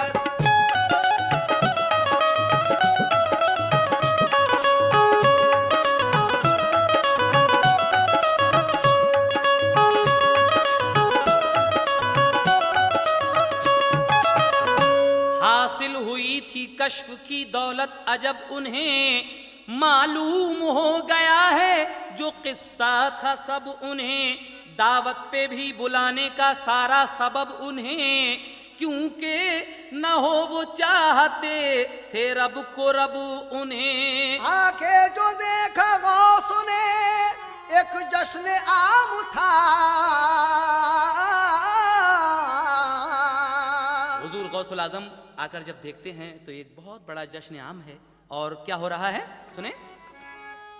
हासिल हुई थी कश्फ की दौलत अजब उन्हें, मालूम हो गया है जो किस्सा था सब उन्हें, दावत पे भी बुलाने का सारा सबब उन्हें, क्योंकि न हो वो चाहते थे रब को रब उन्हें। आके जो देखा गौस ने एक जश्न आम था, हुजूर गौसुल आजम आकर जब देखते हैं तो एक बहुत बड़ा जश्न आम है। और क्या हो रहा है सुने,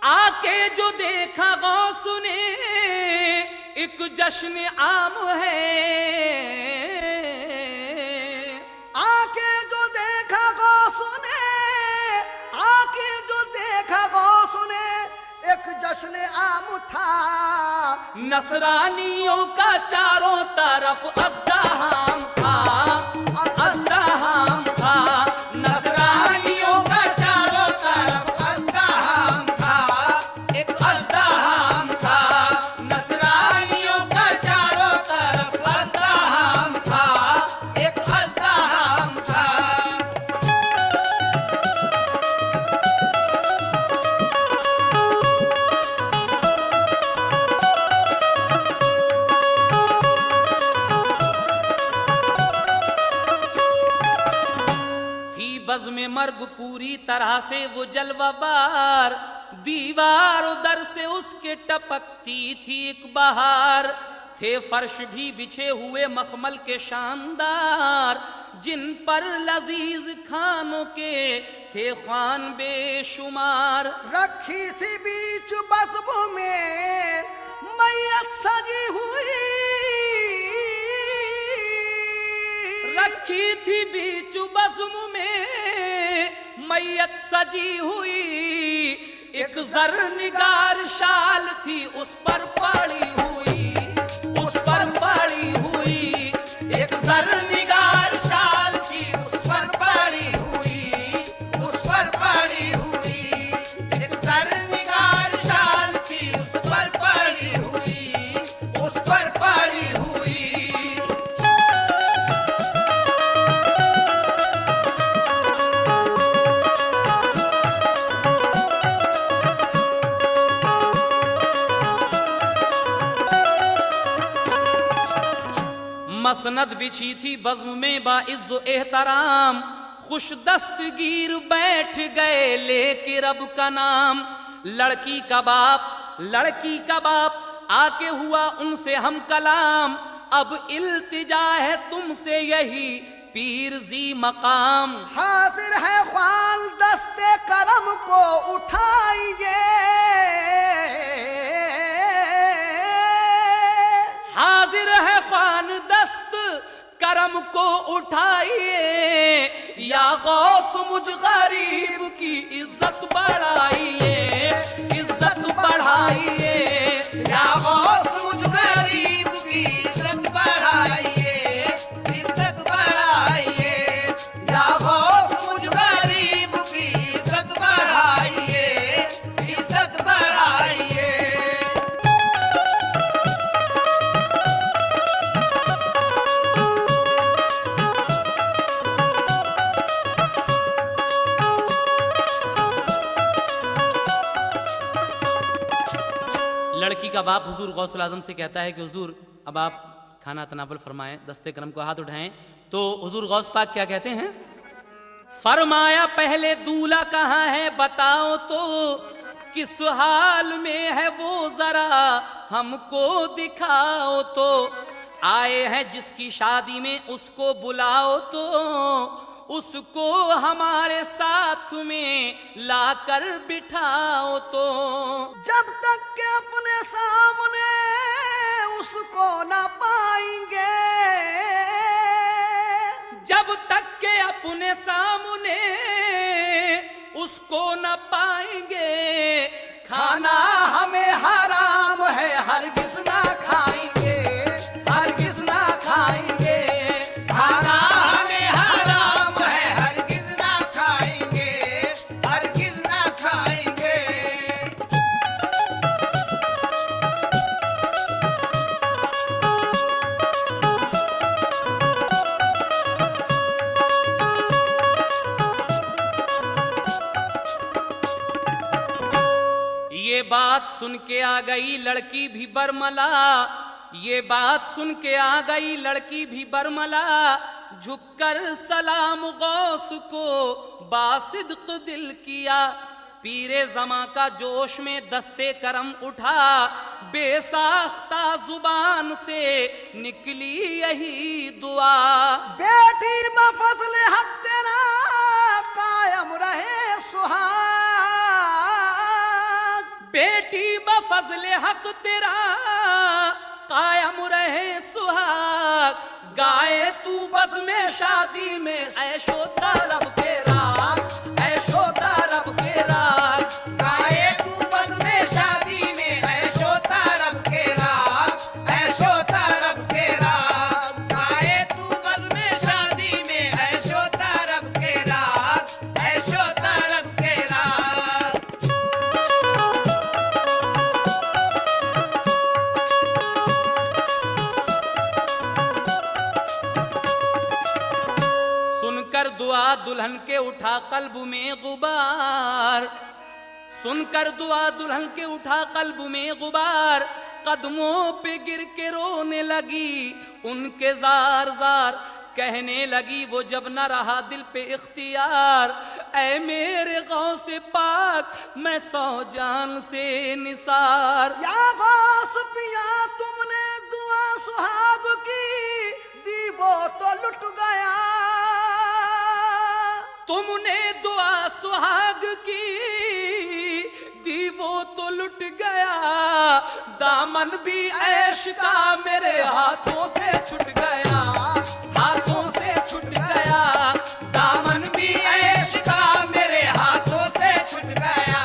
आके जो देखा गौस ने एक जश्न आम है, आके जो देखा गौस ने, आके जो देखा गौस ने एक जश्न आम था, नसरानियों का चारों तरफ अज़्दहाम था, अज़्दहाम था, नसरानियों का चारों तरफ अज़्दहाम था, एक अज़्दहाम था, नसरानियों का चारों तरफ अज़्दहाम था, एक अज़्दहाम था। बज़्म मर्ग पूरी तरह से वो जलवाबार, दीवार उधर से उसके टपकती थी एक बहार, थे फर्श भी बिछे हुए मखमल के शानदार, जिन पर लजीज खानों के थे ख्वान बेशुमार। रखी थी बीच बज़्म में मैयत सजी हुई, रखी थी बीच बज़्म में मैयत सजी हुई, एक ज़रनिगार शाल थी उस पर पड़ी हुई, उस पर पड़ी हुई, एक ज़रनिगार शाल थी उस पर पड़ी हुई, उस पर पड़ी हुई, एक ज़रनिगार शाल थी उस पर पड़ी हुई, उस पर पड़ी हुई। मसनद बिछी थी बज़्म में बाइज़्ज़ो एहतराम, खुश दस्तगीर बैठ गए लेके रब का नाम, लड़की का बाप आके हुआ उनसे हम कलाम, अब इल्तिजा है तुमसे यही पीर जी मकाम। हाजिर है ख्वाल दस्ते करम को उठाइए, हाजिर है ख्वान दस्त करम को उठाइए, गौस मुझ गरीब की इज्जत बढ़ाइए, इज्जत बढ़ाइए। या गौस मुझ गरीब की इज्जत बढ़ाइए, इज्जत बढ़ाइए। या गौस मुझ गरीब की इज्जत बढ़ाइए, इज्जत बढ़ाइए। लड़की का बाप हुजूर गौसुल आजम से कहता है कि हुजूर अब आप खाना तनावल फरमाएं, दस्ते करम को हाथ उठाएं। तो हुजूर गौस पाक क्या कहते हैं? फरमाया पहले दूल्हा कहाँ है बताओ तो, किस हाल में है वो जरा हमको दिखाओ तो। आए हैं जिसकी शादी में उसको बुलाओ तो, उसको हमारे साथ में लाकर बिठाओ तो। जब तक के अपने सामने उसको ना पाएंगे, जब तक के अपने सामने उसको न पाएंगे, खाना हमें हराम है हरगिज ना खाएंगे, हरगिज ना खाएंगे। खाना हमें हराम है हरगिज ना खाएंगे, हरगिज ना खाएंगे। ये बात सुन के आ गई लड़की भी बरमला, ये बात सुन के आ गई लड़की भी बरमला। झुककर सलाम गौस को बासिद्क दिल किया, पीरे जमा का जोश में दस्ते करम उठा। बेसाख्ता जुबान से निकली यही दुआ, बेटी बफजल हक तेरा कायम रहे सुहाग, बेटी बफजल हक तेरा कायम रहे सुहाग। गाए तू बज़ में शादी में ऐशो तरब के राग, ऐशो तरब के राग। गाए तू बज़ में शादी में ऐशो तरब के राग, ऐशो तरब के राग। गाए तू बज़ में शादी में ऐशो तरब के राग, ऐशो तरब के राग। सुनकर दुआ दुल्हन के उठा कल्ब में गुबार, सुनकर दुआ दुल्हन के उठा कल्ब में गुबार। कदमों पे गिर के रोने लगी उनके जार जार, कहने लगी वो जब न रहा दिल पे इख्तियार। ऐ मेरे गौसे पाक मैं सौ जान से निसार। या गौस पिया तुमने दुआ सुहाग की दी वो तो लुट गया, तुमने दुआ सुहाग की दी वो तो लुट गया। दामन भी ऐश का मेरे हाथों से छूट गया, हाथों से छूट गया। दामन भी ऐश का मेरे हाथों से छूट गया,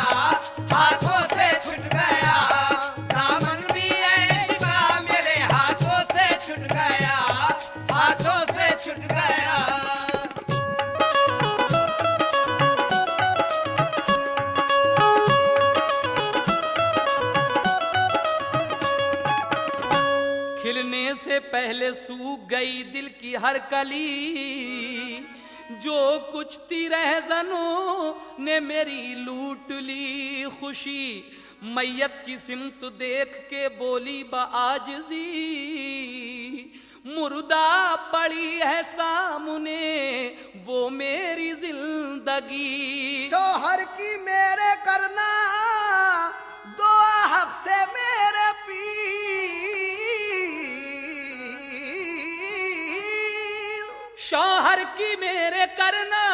हाथों से छूट गया। दामन भी ऐश का मेरे हाथों से छूट गया, हाथों से छूट गया। खिलने से पहले सूख गई दिल की हर कली, जो कुछ थी रहज़नों ने मेरी लूट ली खुशी। मैयत की सिमत देख के बोली बाजिजी, मुर्दा पड़ी है सामने वो मेरी जिंदगी। शोहर की मेरे करना दुआ हक से मेरे पीर, शौहर की मेरे करना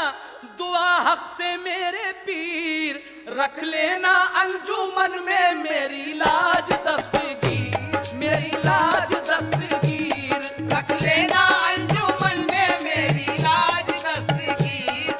दुआ हक से मेरे पीर। रख लेना अंजुमन में मेरी लाज दस्तगीर, मेरी लाज दस्तगीर। रख लेना अंजुमन में मेरी लाज दस्तगीर,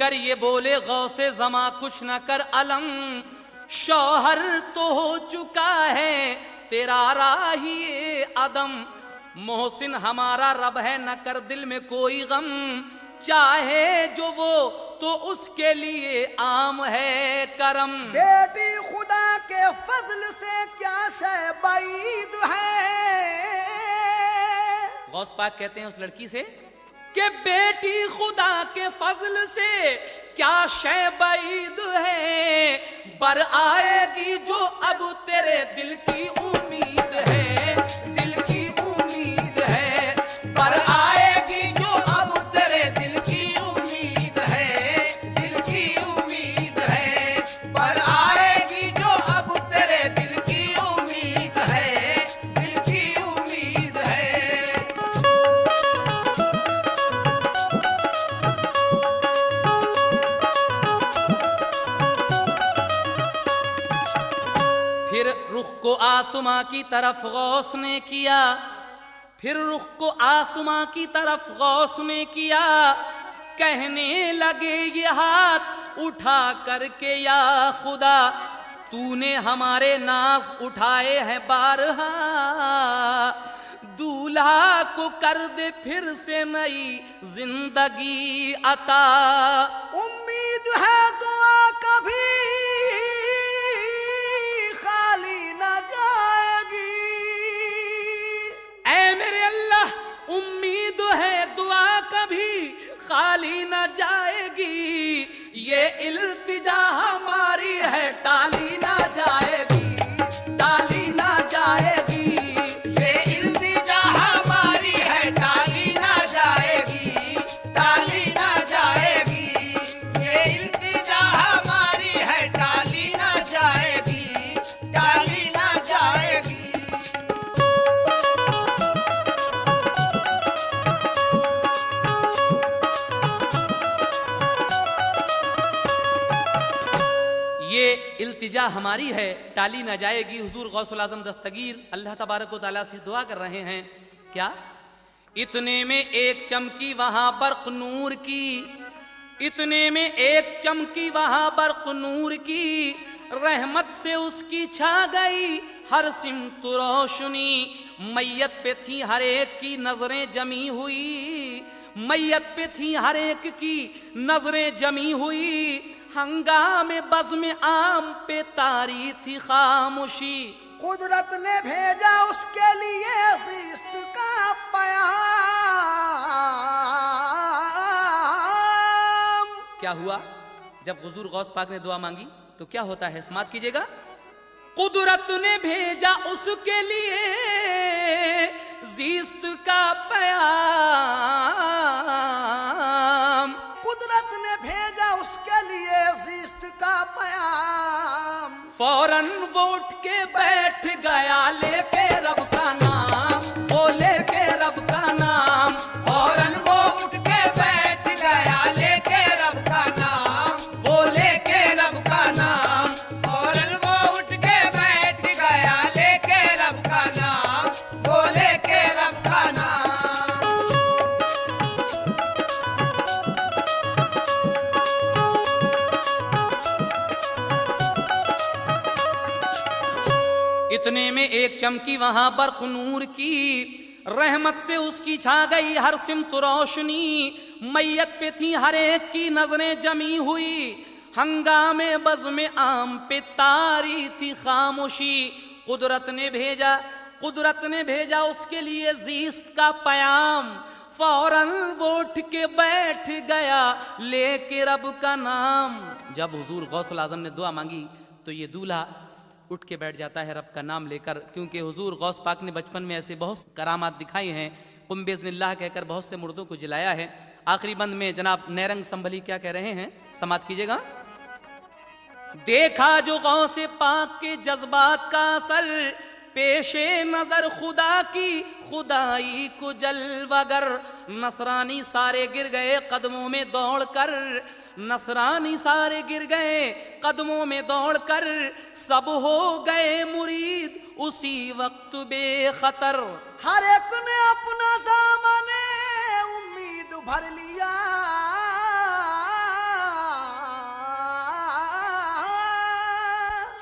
कर ये बोले गौसे जमा कुछ न कर अलम, शौहर तो हो चुका है तेरा राही अदम। मोहसिन हमारा रब है न कर दिल में कोई गम, चाहे जो वो तो उसके लिए आम है करम। बेटी खुदा के फजल से क्या शय बाईद है। गौस पाक कहते हैं उस लड़की से कि बेटी खुदा के फजल से क्या शय बाईद है, बर आएगी जो अब तेरे दिल की उम्मीद है, दिल की उम्मीद है। पर आएगी जो अब तेरे दिल की उम्मीद है, दिल की उम्मीद है। पर आएगी जो अब तेरे दिल की उम्मीद है, दिल की उम्मीद है। फिर रुख को आसमां की तरफ गौस ने किया, फिर रुख को आसमां की तरफ गौस ने किया, कहने लगे ये हाथ उठा करके या खुदा, तूने हमारे नाज उठाए हैं बारहा, दूल्हा को कर दे फिर से नई जिंदगी अता। उम्मीद है दुआ कभी खाली न जाएगी। ऐ मेरे अल्लाह, उम्मीद है दुआ कभी खाली न जाएगी, ये इल्तिजा हमारी है टाली ना जाएगी, टाली ना जाएगी। ये इल्तिजा हमारी है टाली ना जाएगी, टाली ना जाएगी। ये इल्तिजा हमारी है टाली ना जाएगी, टाली ना जाएगी। ये इल्तिजा हमारी है टाली ना जाएगी। हुजूर गौसुल आजम दस्तगीर अल्लाह तबारक व तआला से दुआ कर रहे हैं क्या, इतने में एक चमकी वहां बर्क नूर की, इतने में एक चमकी वहां बर्क नूर की, रहमत से उसकी छा गई हर सिमत रोशनी। मैयत पे थी हर एक की नजरें जमी हुई, मैयत पे थी हर एक की नजरें जमी हुई, हंगामे बज़्म आम पे तारी थी खामोशी। कुदरत ने भेजा उसके लिए ज़िस्त का पैगाम। क्या हुआ जब हुजूर गौस पाक ने दुआ मांगी तो क्या होता है, समात कीजिएगा। कुदरत ने भेजा उसके लिए ज़िस्त का पैगाम, कुदरत ने भेजा उसके लिए ज़िस्त का पैगाम। फौरन वो उठ के बैठ गया लेके रब का नाम, वो लेके रब का नाम। फौरन वो उठ के बैठ गया लेके रब का नाम, वो लेके रब का नाम। फौरन वो उठ के बैठ गया लेके रब का नाम, वो लेके रब का नाम। इतने में एक चमकी वहां बर्क नूर की, रहमत से उसकी छा गई हर सिमत रोशनी। मैयत पे थी हर एक की नजरें जमी हुई, हंगामे बज़्म आम पे तारी थी खामोशी। कुदरत ने भेजा, कुदरत ने भेजा उसके लिए ज़िस्त का पैगाम। फौरन वो उठ के बैठ गया लेके रब का नाम। जब हुजूर गौसुल आजम ने दुआ मांगी तो ये दूल्हा उठ के बैठ जाता है रब का नाम लेकर, क्योंकि हुजूर गौस पाक ने बचपन में ऐसे बहुत करामात दिखाई हैं, कुम बिज़्निल्लाह कहकर बहुत से मुर्दों को जिलाया है। आखिरी बंद में जनाब नैरंग संभली क्या कह रहे हैं, समात कीजिएगा। देखा जो गौ से पाक के जज्बात का असर, पेशे नजर खुदा की खुदाई को जलवागर। नसरानी सारे गिर गए कदमों में दौड़कर, नसरानी सारे गिर गए कदमों में दौड़कर, सब हो गए मुरीद उसी वक्त बेखतर। हर एक ने अपना दामने उम्मीद भर लिया,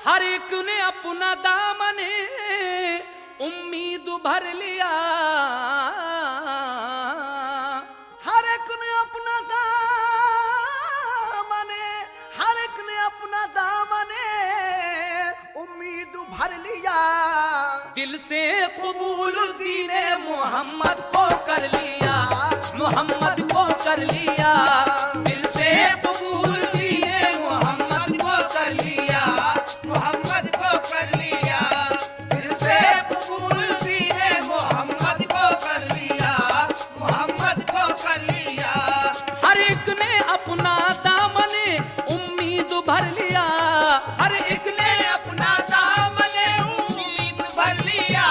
हर एक ने अपना दामने उम्मीद भर लिया, हर एक ने अपना दामने, हर एक ने अपना दामने उम्मीद भर लिया। दिल से कबूल दीने मोहम्मद को कर लिया, मोहम्मद को कर लिया। दिल से कबूल दीने मोहम्मद को कर लिया, मोहम्मद को कर लिया। दिल से कबूल दीने मोहम्मद को कर लिया, मोहम्मद को कर लिया। हर एक ने अपना दामने उम्मीद भर लिया, हर एक ने अपना दामने उम्मीद भर लिया,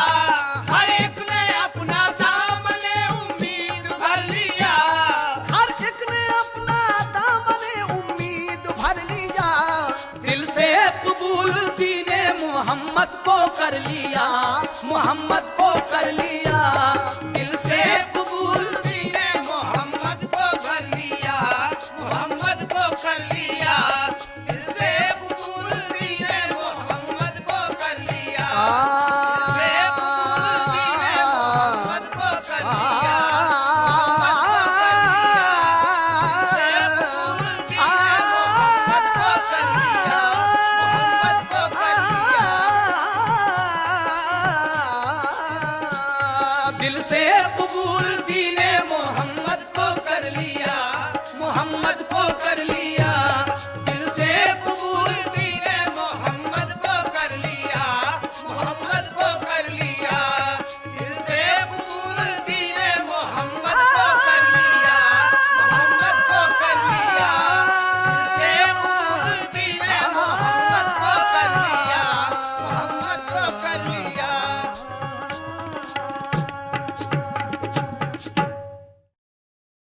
हर एक ने अपना दामने उम्मीद भर लिया। हर एक ने अपना दामने उम्मीद भर लिया। दिल से कबूल दीने मोहम्मद को कर लिया, मोहम्मद को कर लिया। दिल से कबूल दीने मोहम्मद को कर लिया, मोहम्मद को कर लिया। दिल से कबूल दीने मोहम्मद को कर लिया, दिल से कबूल दीने मोहम्मद को कर लिया, दिल से कबूल दीने मोहम्मद को कर लिया, मोहम्मद को कर लिया।